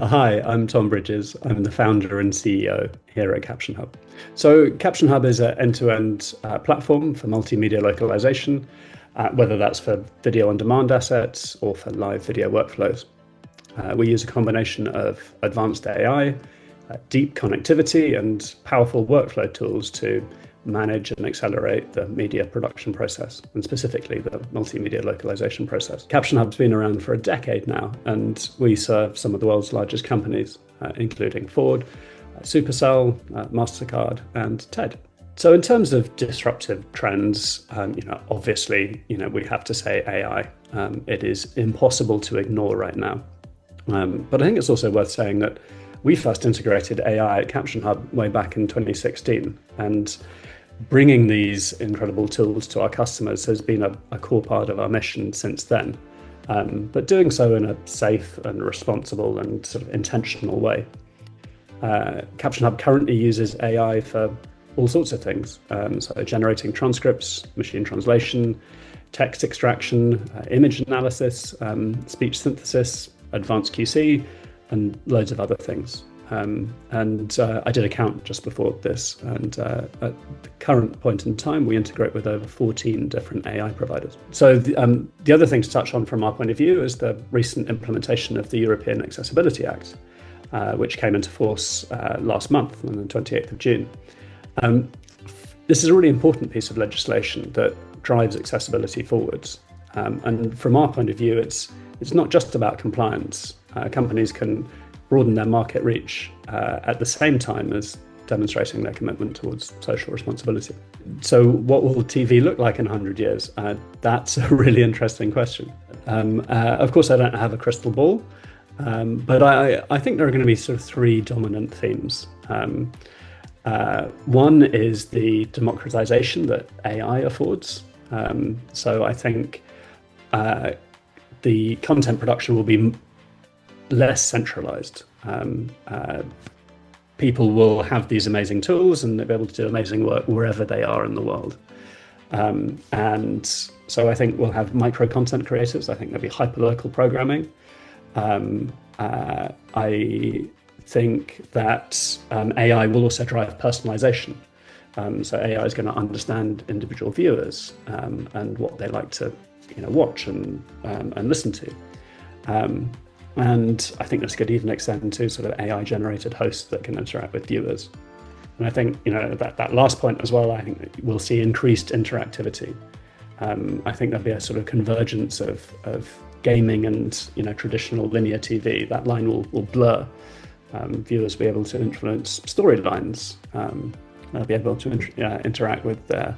Hi, I'm Tom Bridges. I'm the founder and CEO here at CaptionHub. So CaptionHub is an end-to-end platform for multimedia localization, whether that's for video on demand assets or for live video workflows. We use a combination of advanced AI, deep connectivity, and powerful workflow tools to manage and accelerate the media production process, and specifically the multimedia localization process. CaptionHub's been around for a decade now, and we serve some of the world's largest companies, including Ford, Supercell, MasterCard, and TED. So in terms of disruptive trends, obviously, we have to say AI. It is impossible to ignore right now. But I think it's also worth saying that we first integrated AI at CaptionHub way back in 2016, and bringing these incredible tools to our customers has been a core part of our mission since then, but doing so in a safe and responsible and sort of intentional way. CaptionHub currently uses AI for all sorts of things, so generating transcripts, machine translation, text extraction, image analysis, speech synthesis, advanced QC, and loads of other things. I did a count just before this, and at the current point in time, we integrate with over 14 different AI providers. So the other thing to touch on from our point of view is the recent implementation of the European Accessibility Act, which came into force last month on the 28th of June. This is a really important piece of legislation that drives accessibility forwards. And from our point of view, it's not just about compliance. Companies can broaden their market reach at the same time as demonstrating their commitment towards social responsibility. So what will TV look like in 100 years? That's a really interesting question. Of course, I don't have a crystal ball, but I think there are going to be sort of three dominant themes. One is the democratization that AI affords. So I think the content production will be less centralized. People will have these amazing tools and they'll be able to do amazing work wherever they are in the world. And so I think we'll have micro content creators. I think there'll be hyperlocal programming. I think that AI will also drive personalization. So AI is going to understand individual viewers and what they like to watch and listen to. And I think this could even extend to sort of AI-generated hosts that can interact with viewers. And I think, that last point as well, I think that we'll see increased interactivity. I think there'll be a sort of convergence of gaming and, traditional linear TV. That line will blur. Viewers will be able to influence storylines. They'll be able to interact with their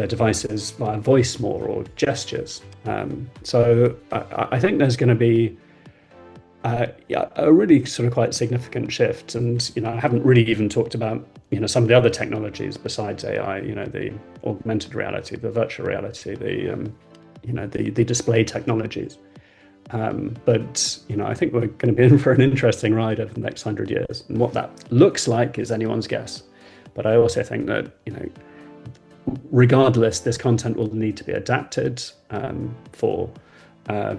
devices via voice more or gestures. So I think there's going to be a really sort of quite significant shift. And, I haven't really even talked about, some of the other technologies besides AI, the augmented reality, the virtual reality, the display technologies. But, I think we're going to be in for an interesting ride over the next 100 years. And what that looks like is anyone's guess. But I also think that, regardless, this content will need to be adapted for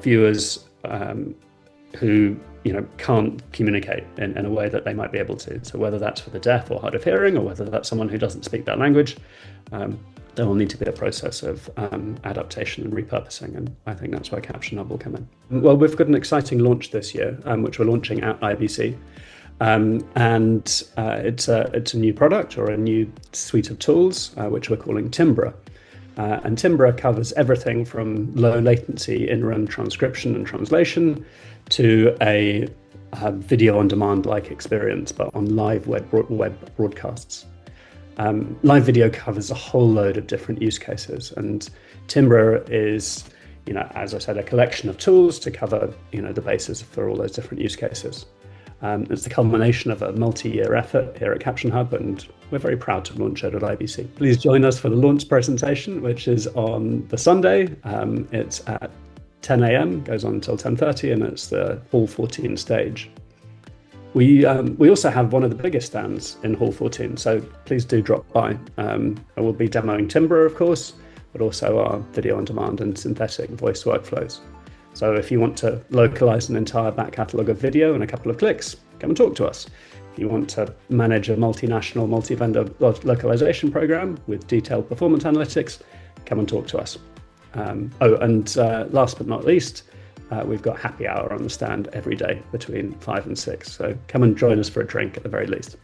viewers who can't communicate in a way that they might be able to. So whether that's for the deaf or hard of hearing, or whether that's someone who doesn't speak that language, there will need to be a process of adaptation and repurposing, and I think that's where CaptionHub will come in. Well, we've got an exciting launch this year, which we're launching at IBC. And it's a new product or a new suite of tools, which we're calling Timbra. And Timbra covers everything from low latency in-run transcription and translation to a video on demand like experience, but on live web broadcasts. Live video covers a whole load of different use cases, and Timbra is, as I said, a collection of tools to cover, the basis for all those different use cases. It's the culmination of a multi-year effort here at CaptionHub, and we're very proud to launch it at IBC. Please join us for the launch presentation, which is on the Sunday. It's at 10 a.m., goes on until 10:30, and it's the Hall 14 stage. We also have one of the biggest stands in Hall 14, so please do drop by. We'll be demoing Timbra, of course, but also our video on demand and synthetic voice workflows. So if you want to localize an entire back catalogue of video in a couple of clicks, come and talk to us. If you want to manage a multinational, multi-vendor localization program with detailed performance analytics, come and talk to us. Last but not least, we've got happy hour on the stand every day between 5 and 6. So come and join us for a drink at the very least.